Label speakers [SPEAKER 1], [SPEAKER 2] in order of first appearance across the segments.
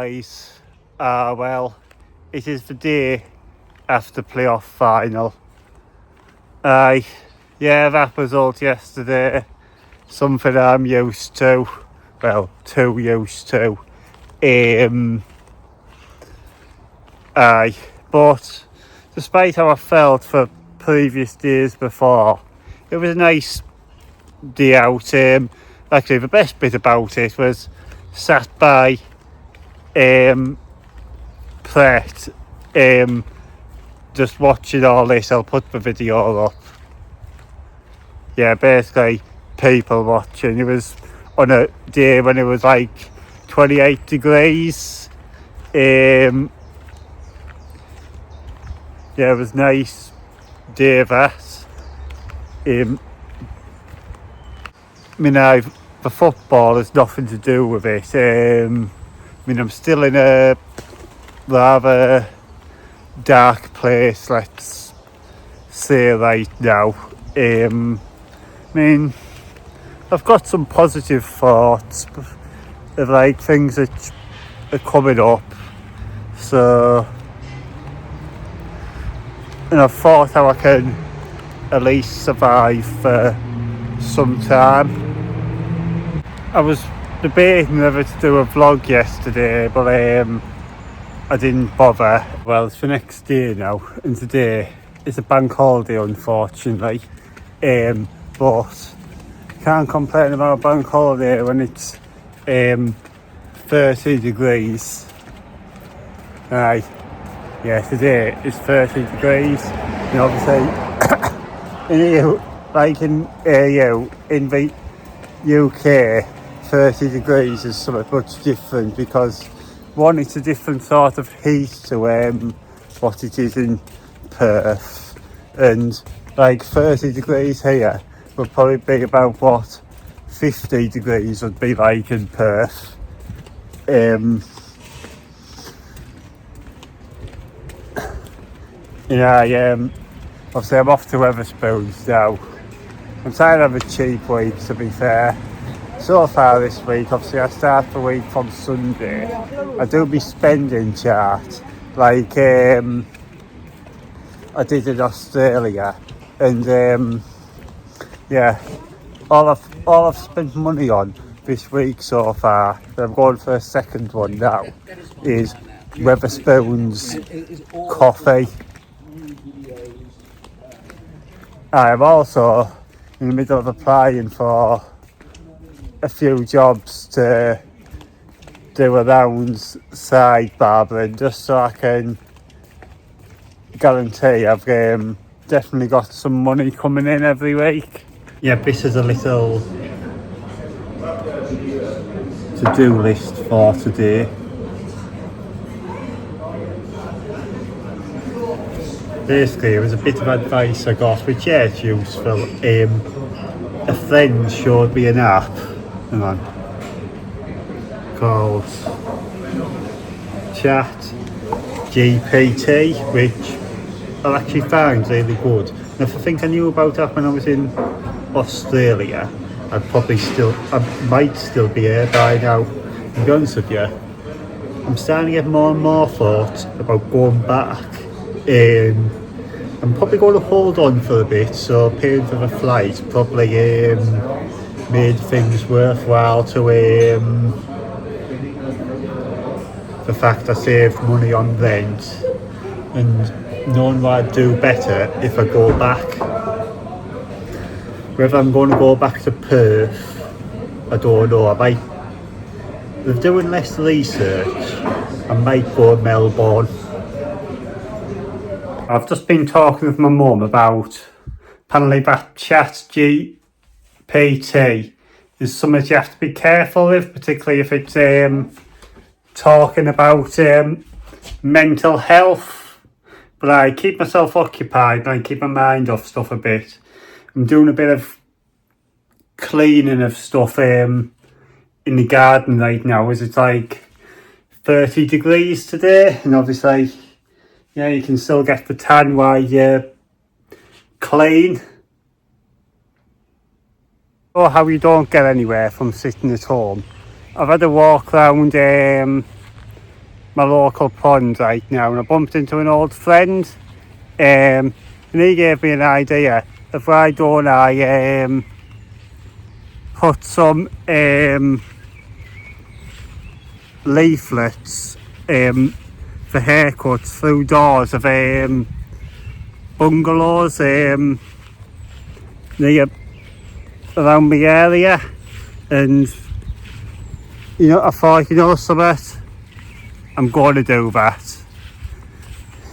[SPEAKER 1] guys? Well, it is the day after playoff final. Yeah, that result yesterday, something I'm used to, well, too used to. But despite how I felt for previous days before, it was a nice day out. Actually, the best bit about it was sat by Pret, just watching all this. I'll put the video up. Yeah, basically people watching. It was on a day when it was like 28 degrees. Yeah, it was nice day that. The football has nothing to do with it. I'm still in a rather dark place, let's say, right now. I've got some positive thoughts of like things that are coming up. So, and I've thought how I can at least survive for some time. I was debating whether to do a vlog yesterday, but I didn't bother. Well, it's the next day now, and today is a bank holiday, unfortunately. But can't complain about a bank holiday when it's 30 degrees. Yeah, today is 30 degrees, and obviously in EU, like in AU, in the UK, 30 degrees is something much different because one, it's a different sort of heat to what it is in Perth, and like 30 degrees here would probably be about what 50 degrees would be like in Perth. Obviously I'm off to Wetherspoons now. I'm tired of a cheap week, to be fair. So far this week, obviously I start the week from Sunday. I do my spending chart like I did in Australia, and yeah, all I've spent money on this week so far, and I'm going for a second one now, is Wetherspoons coffee. I'm also in the middle of applying for a few jobs to do around side barbering, just so I can guarantee I've definitely got some money coming in every week. Yeah, this is a little to-do list for today. Basically, it was a bit of advice I got, which yeah, it's useful. A friend showed me an app, hang on, called Chat GPT, which I actually found really good. And if I think I knew about that when I was in Australia, I might still be here by now. To be honest with you, I'm starting to get more and more thoughts about going back. I'm probably going to hold on for a bit, so paying for the flight probably made things worthwhile to the fact I saved money on rent, and knowing what I'd do better if I go back. Whether I'm going to go back to Perth, I don't know. With doing less research, I might go to Melbourne. I've just been talking with my mum about apparently that Chat GPT is something you have to be careful with, particularly if it's talking about mental health. But I keep myself occupied and I keep my mind off stuff a bit. I'm doing a bit of cleaning of stuff in the garden right now, as it's like 30 degrees today, and obviously, yeah, you can still get the tan while you clean. Or how you don't get anywhere from sitting at home. I've had a walk around my local pond right now, and I bumped into an old friend, and he gave me an idea of why don't I put some leaflets for haircuts through doors of bungalows near around the area. And you know, I thought, you know something, I'm going to do that.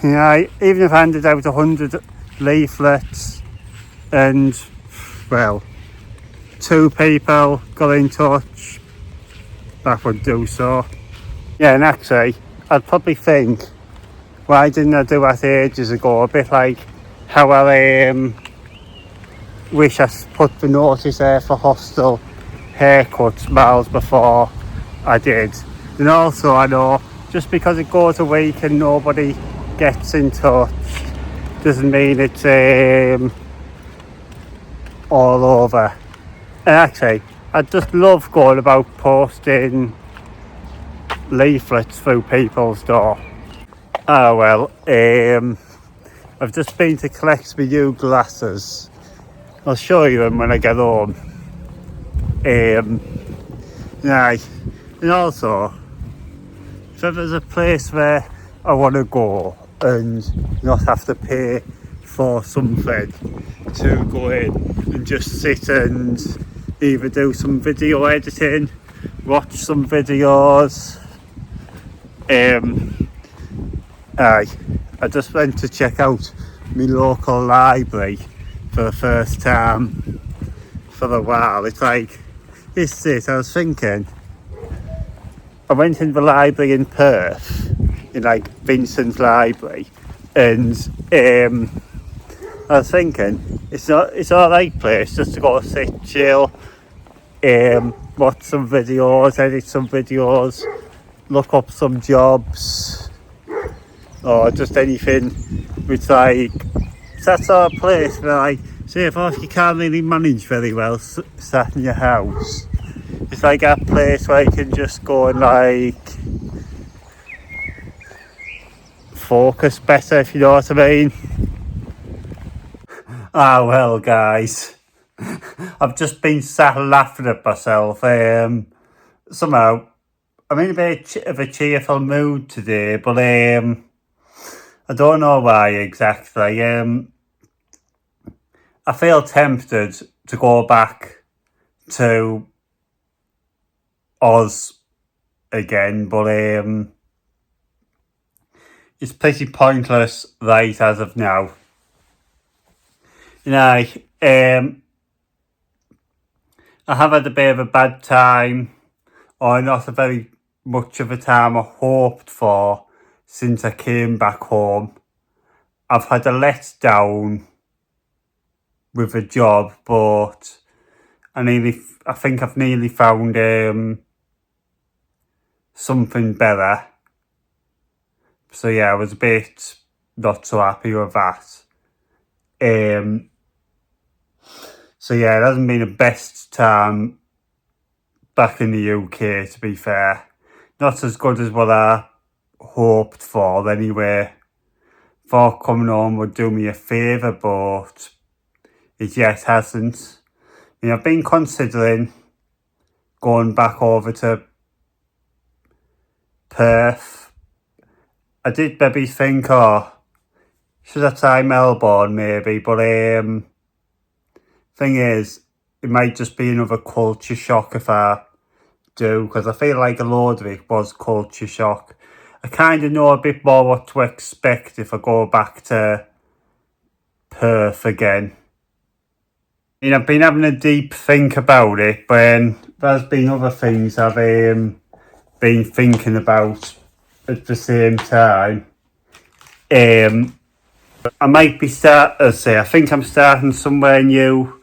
[SPEAKER 1] You know, even if I handed out 100 leaflets and, well, 2 people got in touch, that would do so. Yeah, and actually, I'd probably think, why didn't I do that ages ago? A bit like how I wish I put the notice there for hostel haircuts miles before I did. And also, I know just because it goes a week and nobody gets in touch doesn't mean it's all over. And actually, I just love going about posting leaflets through people's door. Oh well, I've just been to collect my new glasses. I'll show you them when I get home. Right, and also, if there's a place where I want to go and not have to pay for something to go in and just sit and either do some video editing, watch some videos. I just went to check out my local library for the first time for a while. It's like, this is it, I was thinking, I went in the library in Perth, in like Vincent's library, and I was thinking, it's alright place just to go sit, chill, watch some videos, edit some videos, look up some jobs, or just anything with like, it's that sort of place where like, say if you can't really manage very well sat in your house, it's like that place where you can just go and like focus better, if you know what I mean. Ah well guys, I've just been sat laughing at myself. Somehow I'm in a bit of a cheerful mood today, but I don't know why exactly. I feel tempted to go back to Oz again, but it's pretty pointless right as of now. You know, I have had a bit of a bad time, or not a very much of a time I hoped for since I came back home. I've had a letdown with a job, but I think I've nearly found something better. So yeah, I was a bit not so happy with that. So yeah, it hasn't been the best time back in the UK, to be fair. Not as good as what I hoped for anyway. Thought coming home would do me a favour, but it yet hasn't. I mean, I've been considering going back over to Perth. I did maybe think, should I try Melbourne maybe, but thing is, it might just be another culture shock if I do, because I feel like a load of it was culture shock. I kind of know a bit more what to expect if I go back to Perth again. I mean, I've been having a deep think about it, but there's been other things I've been thinking about at the same time. I might be I think I'm starting somewhere new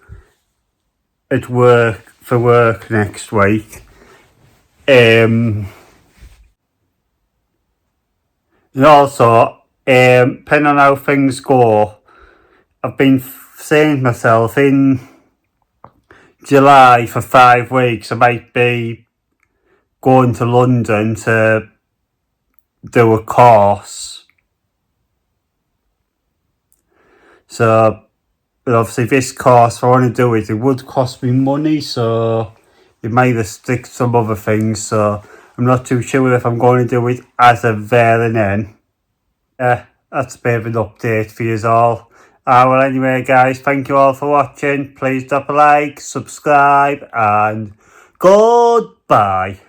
[SPEAKER 1] at work next week. And also, depending on how things go, I've been saying to myself in July for 5 weeks I might be going to London to do a course. So, but obviously this course, if I want to do it, it would cost me money, so it might either stick to some other things, so I'm not too sure if I'm going to do it as of there and then. Yeah, that's a bit of an update for you all. Well, anyway, guys, thank you all for watching. Please drop a like, subscribe, and goodbye.